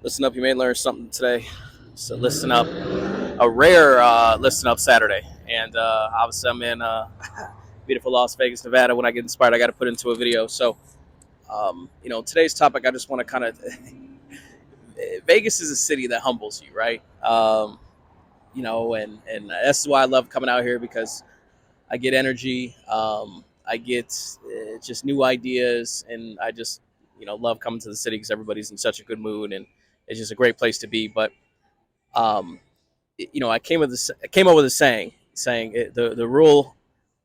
Listen up, you may learn something today. So listen up, a rare listen up Saturday, and obviously I'm in beautiful Las Vegas, Nevada. When I get inspired, I got to put into a video. So today's topic, I just want to kind of Vegas is a city that humbles you, right? And this is why I love coming out here because I get energy, I get just new ideas, and I just love coming to the city because everybody's in such a good mood and it's just a great place to be. But um, I came up with a saying the rule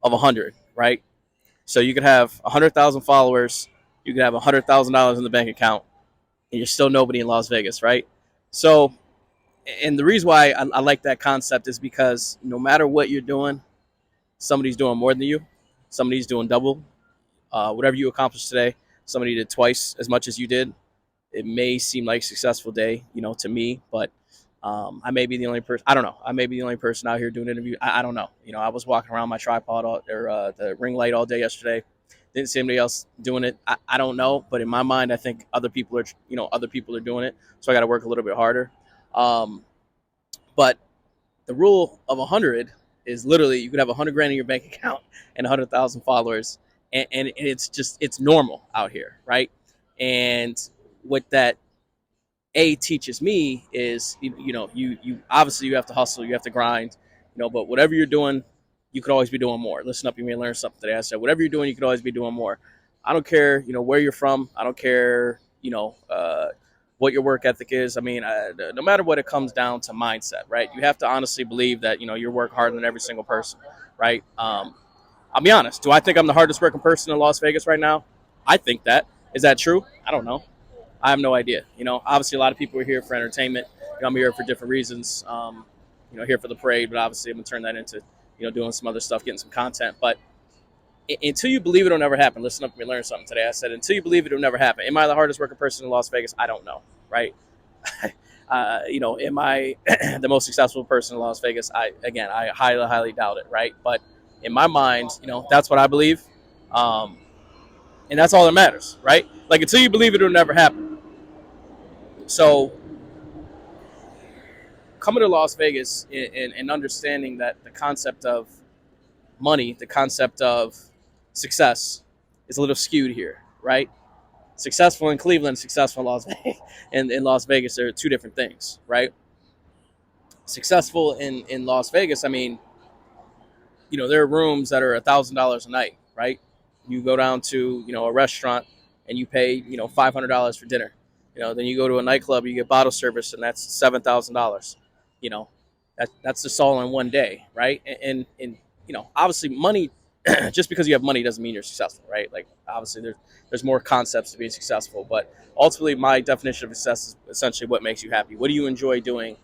of 100, right? So you could have 100,000 followers, you could have $100,000 in the bank account, and you're still nobody in Las Vegas, right? So, and the reason why I like that concept is because no matter what you're doing, somebody's doing more than you, somebody's doing double. Whatever you accomplished today, somebody did twice as much as you did. It may seem like a successful day, to me, but I may be the only person. I don't know. I may be the only person out here doing an interview. I don't know. I was walking around my tripod or the ring light all day yesterday. Didn't see anybody else doing it. I don't know, but in my mind, I think other people are doing it. So I got to work a little bit harder. Um, but the rule of 100 is literally you could have 100 grand in your bank account and 100,000 followers, and it's normal out here, right? And what that teaches me is you obviously you have to hustle, you have to grind, but whatever you're doing, you could always be doing more. Listen up, you may learn something today. I said whatever you're doing, you could always be doing more. I don't care where you're from. I don't care what your work ethic is. I mean, no matter what, it comes down to mindset, right? You have to honestly believe that you work harder than every single person, right? I'll be honest. Do I think I'm the hardest working person in Las Vegas right now? I think that. Is that true? I don't know. I have no idea. Obviously, a lot of people are here for entertainment. I'm here for different reasons. Here for the parade, but obviously, I'm gonna turn that into, doing some other stuff, getting some content. But until you believe it, will never happen. Listen up, and learn something today. I said, until you believe it, will never happen. Am I the hardest working person in Las Vegas? I don't know. Right? Am I the most successful person in Las Vegas? I highly, highly doubt it. Right? But in my mind, that's what I believe. And that's all that matters, right? Like until you believe it, it'll never happen. So coming to Las Vegas and understanding that the concept of money, the concept of success is a little skewed here, right? Successful in Cleveland, successful in Las Vegas, and in Las Vegas, there are two different things, right? Successful in Las Vegas, I mean, there are rooms that are $1,000 a night, right? You go down to a restaurant and you pay $500 for dinner. Then you go to a nightclub, you get bottle service, and that's $7,000. That's just all in one day, right? And obviously money, just because you have money doesn't mean you're successful, right? Like obviously there's more concepts to being successful, but ultimately my definition of success is essentially what makes you happy. What do you enjoy doing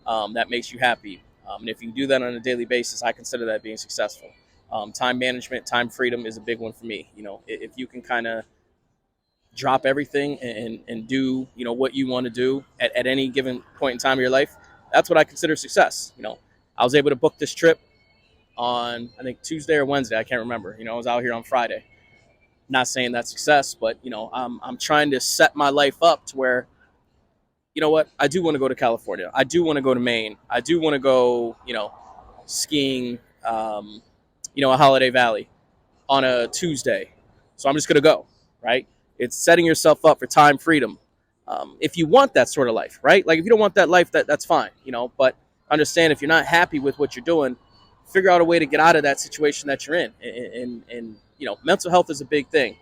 that makes you happy? And if you do that on a daily basis, I consider that being successful. Time management, time freedom is a big one for me. If you can kind of drop everything and do what you want to do at any given point in time of your life, that's what I consider success. I was able to book this trip on I think Tuesday or Wednesday, I can't remember. I was out here on Friday. Not saying that's success, but I'm trying to set my life up to where what, I do want to go to California, I do want to go to Maine, I do want to go skiing a Holiday Valley on a Tuesday. So I'm just gonna go, right? It's setting yourself up for time freedom. If you want that sort of life, right? Like if you don't want that life, that's fine, but understand if you're not happy with what you're doing, figure out a way to get out of that situation that you're in. And mental health is a big thing.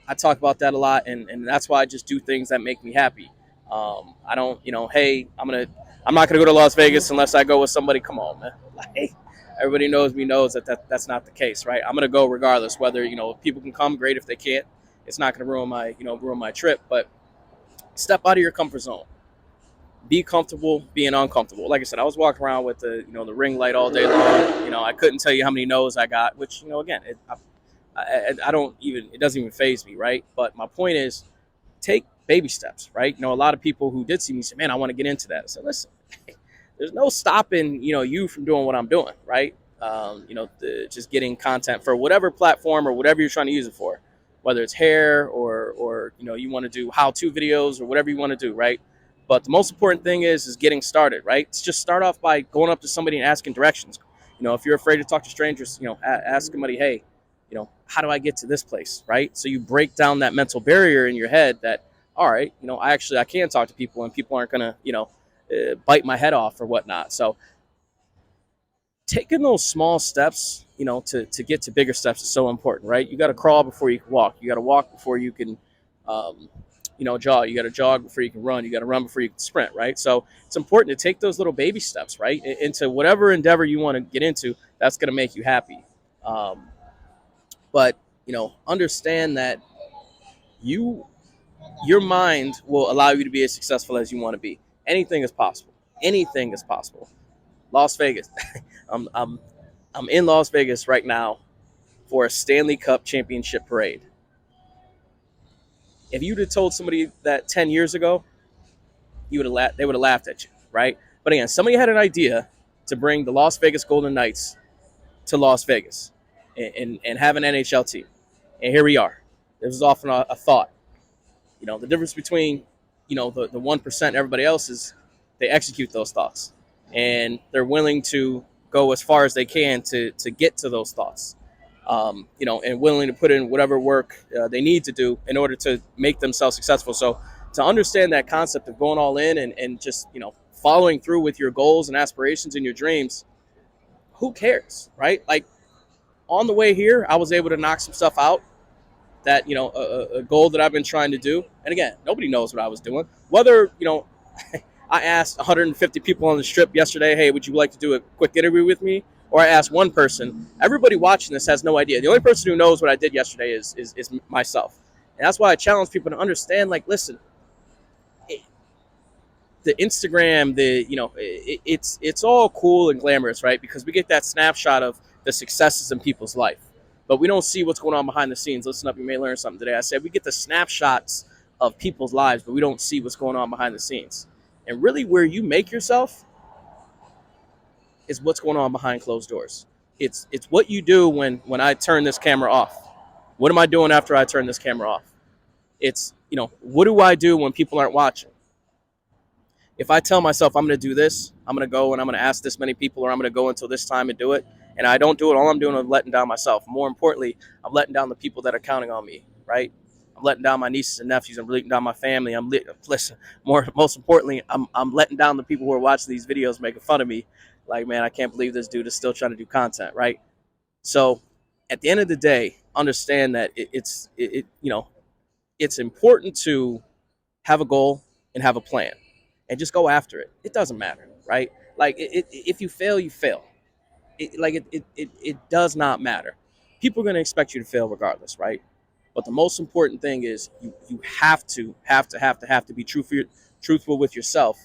I talk about that a lot, and that's why I just do things that make me happy. I don't, hey, I'm not gonna go to Las Vegas unless I go with somebody. Come on, man. Like, everybody knows that's not the case, right? I'm gonna go regardless. Whether if people can come, great. If they can't, it's not gonna ruin my trip. But step out of your comfort zone. Be comfortable being uncomfortable. Like I said, I was walking around with the ring light all day long. I couldn't tell you how many no's I got, which again, I don't even, it doesn't even faze me, right? But my point is, take baby steps, right? A lot of people who did see me say, man, I want to get into that. I said, listen, there's no stopping you from doing what I'm doing, right? Just getting content for whatever platform or whatever you're trying to use it for, whether it's hair or you want to do how-to videos or whatever you want to do, right? But the most important thing is getting started, right? It's just start off by going up to somebody and asking directions. If you're afraid to talk to strangers, ask somebody, hey, how do I get to this place, right? So you break down that mental barrier in your head that, all right, I can talk to people and people aren't gonna, bite my head off or whatnot. So taking those small steps, to get to bigger steps is so important, right? You got to crawl before you can walk. You got to walk before you can, um, jog. You got to jog before you can run. You got to run before you can sprint, right? So it's important to take those little baby steps, right, into whatever endeavor you want to get into. That's going to make you happy. Um, but understand that you your mind will allow you to be as successful as you want to be. Anything is possible. Anything is possible. Las Vegas. I'm, I'm I'm in Las Vegas right now for a Stanley Cup championship parade. If you'd have told somebody that 10 years ago, they would have laughed at you, right? But again, somebody had an idea to bring the Las Vegas Golden Knights to Las Vegas and have an NHL team. And here we are. This was often a thought. The difference between, the 1% and everybody else is they execute those thoughts. And they're willing to go as far as they can to get to those thoughts. And willing to put in whatever work they need to do in order to make themselves successful. So to understand that concept of going all in and just, following through with your goals and aspirations and your dreams, who cares, right? Like on the way here, I was able to knock some stuff out that, a goal that I've been trying to do. And again, nobody knows what I was doing. Whether, I asked 150 people on the strip yesterday, hey, would you like to do a quick interview with me? Or I asked one person. Everybody watching this has no idea. The only person who knows what I did yesterday is myself. And that's why I challenge people to understand, like, listen, the Instagram, it's all cool and glamorous, right? Because we get that snapshot of the successes in people's life, but we don't see what's going on behind the scenes. Listen up, you may learn something today. I said we get the snapshots of people's lives, but we don't see what's going on behind the scenes. And really, where you make yourself is what's going on behind closed doors. It's what you do when I turn this camera off. What am I doing after I turn this camera off? It's, what do I do when people aren't watching? If I tell myself I'm going to do this, I'm going to go and I'm going to ask this many people, or I'm going to go until this time and do it, and I don't do it, all I'm doing is letting down myself. More importantly, I'm letting down the people that are counting on me, right? I'm letting down my nieces and nephews. I'm letting down my family. Listen. Most importantly, I'm letting down the people who are watching these videos, making fun of me. Like, man, I can't believe this dude is still trying to do content, right? So, at the end of the day, understand that it's important to have a goal and have a plan and just go after it. It doesn't matter, right? Like if you fail, you fail. It does not matter. People are going to expect you to fail regardless, right? But the most important thing is you have to be truthful with yourself,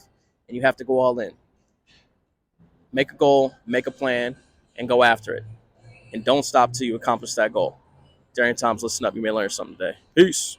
and you have to go all in. Make a goal, make a plan, and go after it. And don't stop till you accomplish that goal. Darian Thomas, listen up. You may learn something today. Peace.